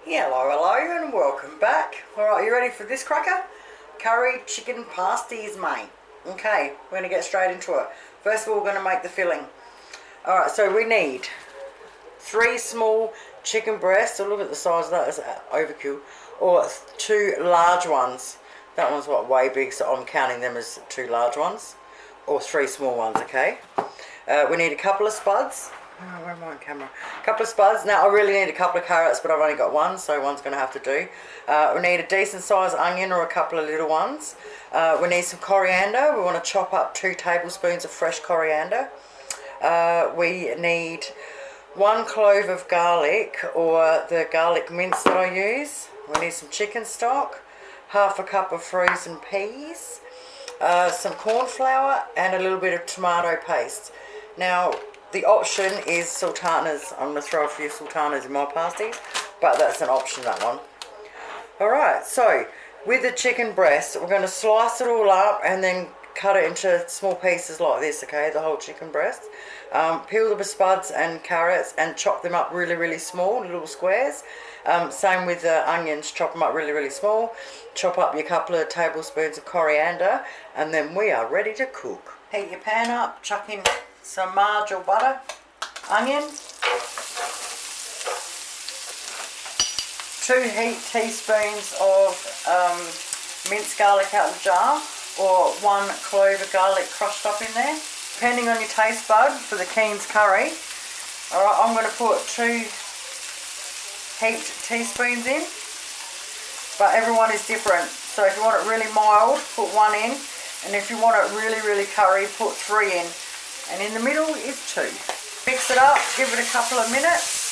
Hello and welcome back. Alright, you ready for this cracker? Curried chicken pasties, mate. Okay, we're going to get straight into it. First of all, we're going to make the filling. Alright, so we need 3 small chicken breasts. So look at the size of that, it's overkill. Or 2 large ones. That one's way big, so I'm counting them as 2 large ones. Or 3 small ones, okay? We need a couple of spuds. Oh, where am I on camera? A couple of spuds. Now I really need a couple of carrots, but I've only got one, so one's going to have to do. We need a decent sized onion or a couple of little ones. We need some coriander. We want to chop up 2 tablespoons of fresh coriander. We need 1 clove of garlic, or the garlic mince that I use. We need some chicken stock, half a cup of frozen peas, some corn flour, and a little bit of tomato paste. Now, the option is sultanas. I'm going to throw a few sultanas in my pasties, but that's an option, that one. Alright, so with the chicken breast, we're going to slice it all up and then cut it into small pieces like this, okay, the whole chicken breast. Peel the spuds and carrots and chop them up really small, little squares. Same with the onions, chop them up really small. Chop up your couple of tablespoons of coriander, and then we are ready to cook. Heat your pan up, chuck in some margarine or butter, onion, 2 teaspoons of minced garlic out of the jar, or 1 clove of garlic crushed up in there, depending on your taste bud for the Keen's curry. Alright, I'm going to put 2 heaped teaspoons in, but everyone is different. So if you want it really mild, put 1 in, and if you want it really curry, put 3 in. And in the middle is 2. Mix it up, give it a couple of minutes.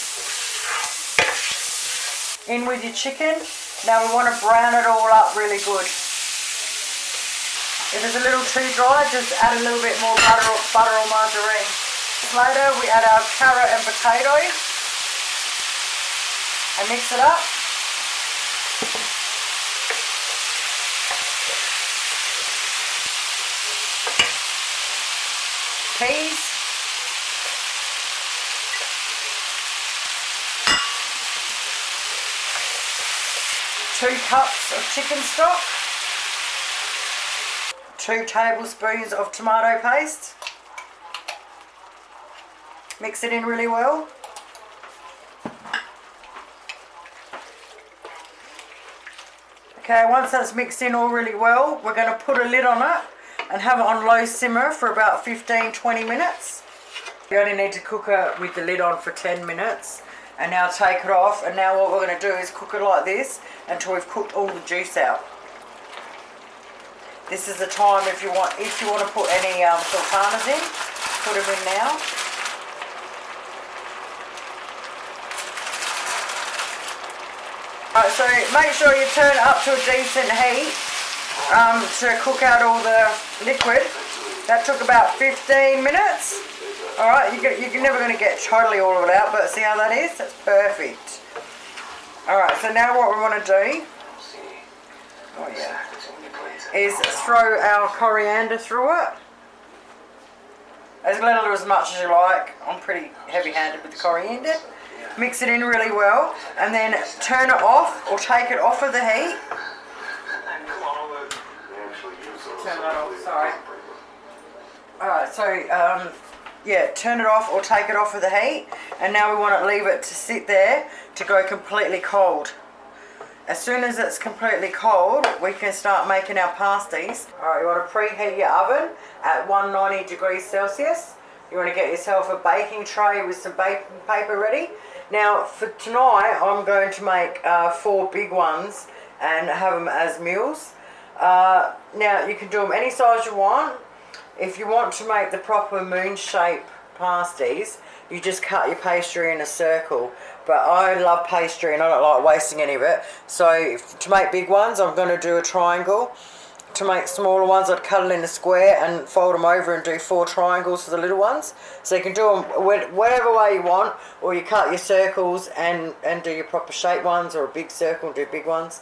In with your chicken. Now we want to brown it all up really good. If it's a little too dry, just add a little bit more butter or margarine. Later we add our carrot and potato and mix it up. Peas, 2 cups of chicken stock, 2 tablespoons of tomato paste. Mix it in really well. Okay, once that's mixed in all really well, we're going to put a lid on it and have it on low simmer for about 15-20 minutes. You only need to cook it with the lid on for 10 minutes. And now take it off, and now what we're going to do is cook it like this until we've cooked all the juice out. This is the time if you want to put any sultanas in, put them in now. Alright, so make sure you turn it up to a decent heat to cook out all the liquid. That took about 15 minutes. Alright, you're never going to get totally all of it out, but see how that is? That's perfect. Alright, so now what we want to do is throw our coriander through it. As little or as much as you like. I'm pretty heavy-handed with the coriander. Mix it in really well, and then turn it off or take it off of the heat. Turn that off, sorry. Alright, so yeah, turn it off or take it off of the heat, and now we want to leave it to sit there to go completely cold. As soon as it's completely cold, we can start making our pasties. Alright, you want to preheat your oven at 190 degrees Celsius. You want to get yourself a baking tray with some baking paper ready. Now for tonight, I'm going to make 4 big ones and have them as meals. Now you can do them any size you want. If you want to make the proper moon shape pasties, you just cut your pastry in a circle. But I love pastry and I don't like wasting any of it. So to make big ones, I'm going to do a triangle. To make smaller ones, I'd cut it in a square and fold them over and do 4 triangles for the little ones. So you can do them whatever way you want, or you cut your circles and do your proper shape ones, or a big circle and do big ones.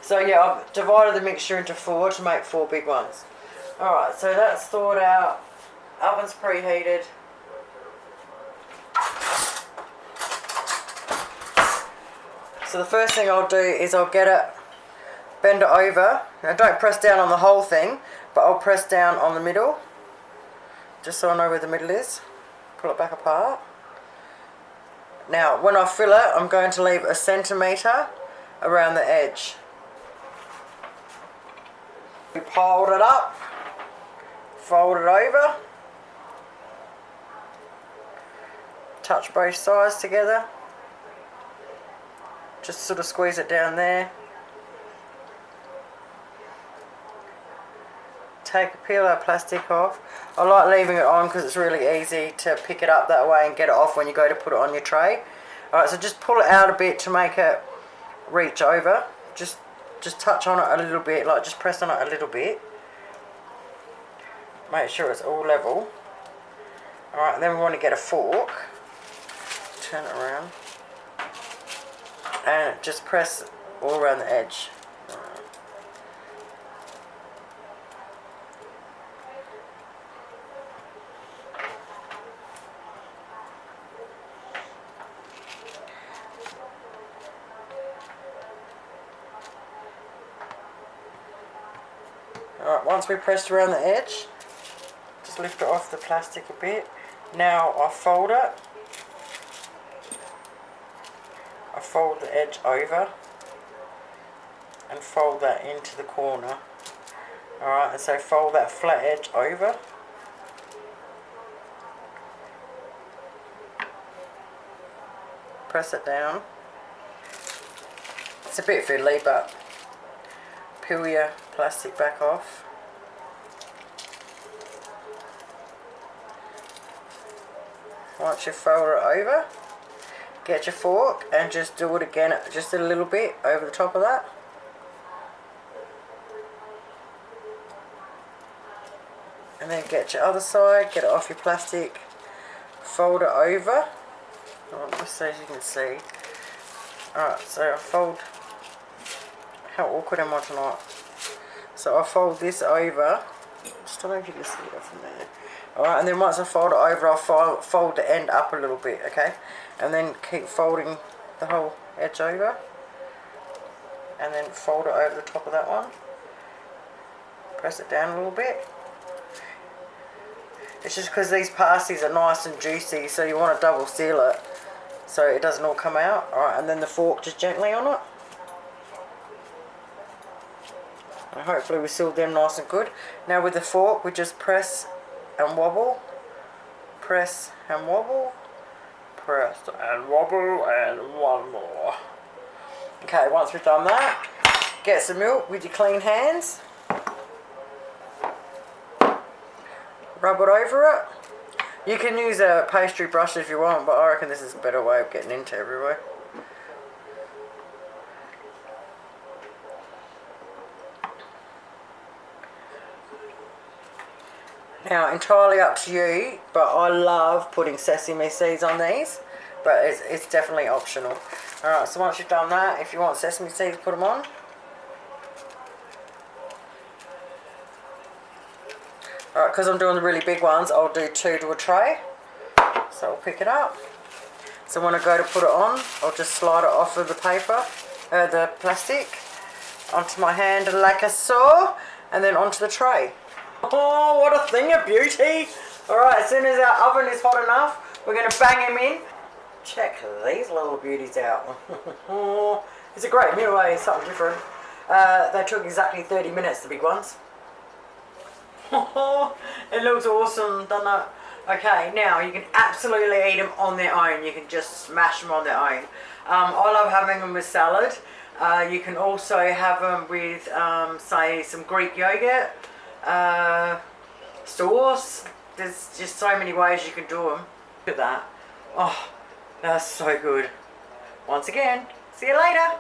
So yeah, I've divided the mixture into 4 to make 4 big ones. Alright, so that's thawed out. Oven's preheated. So the first thing I'll do is I'll get it, bend it over. Now don't press down on the whole thing, but I'll press down on the middle, just so I know where the middle is. Pull it back apart. Now when I fill it, I'm going to leave 1 centimetre around the edge. We piled it up, fold it over, touch both sides together, just sort of squeeze it down there. Peel our plastic off. I like leaving it on because it's really easy to pick it up that way and get it off when you go to put it on your tray. Alright, so just pull it out a bit to make it reach over. Just touch on it a little bit, like just press on it a little bit. Make sure it's all level. Alright, then we want to get a fork. Turn it around. And just press all around the edge. Alright, once we pressed around the edge, just lift it off the plastic a bit. Now I fold it. I fold the edge over and fold that into the corner. Alright, and so fold that flat edge over. Press it down. It's a bit fiddly, but peel your plastic back off. Once you fold it over, get your fork and just do it again, just a little bit over the top of that. And then get your other side, get it off your plastic, fold it over. Just so you can see. Alright, so I fold. How awkward am I tonight? So I fold this over. Just don't know if you can see it from there. Alright, and then once I fold it over, I'll fold the end up a little bit, okay? And then keep folding the whole edge over. And then fold it over the top of that one. Press it down a little bit. It's just because these pasties are nice and juicy, so you want to double seal it so it doesn't all come out. Alright, and then the fork just gently on it. And hopefully we sealed them nice and good. Now with the fork, we just press and wobble. Press and wobble. Press and wobble, and one more. Okay, once we've done that, get some milk with your clean hands. Rub it over it. You can use a pastry brush if you want, but I reckon this is a better way of getting into everywhere. Now, entirely up to you, but I love putting sesame seeds on these, but it's definitely optional. Alright, so once you've done that, if you want sesame seeds, put them on. Alright, because I'm doing the really big ones, I'll do 2 to a tray. So I'll pick it up. So when I go to put it on, I'll just slide it off of the paper, the plastic, onto my hand like so, and then onto the tray. Oh, what a thing of beauty! Alright, as soon as our oven is hot enough, we're going to bang them in. Check these little beauties out. It's a great meal, eh? Something different. They took exactly 30 minutes, the big ones. It looks awesome, doesn't it? Okay, now you can absolutely eat them on their own. You can just smash them on their own. I love having them with salad. You can also have them with, say, some Greek yogurt, sauce. There's just so many ways you can do them. Look at that. Oh, that's so good. Once again, see you later.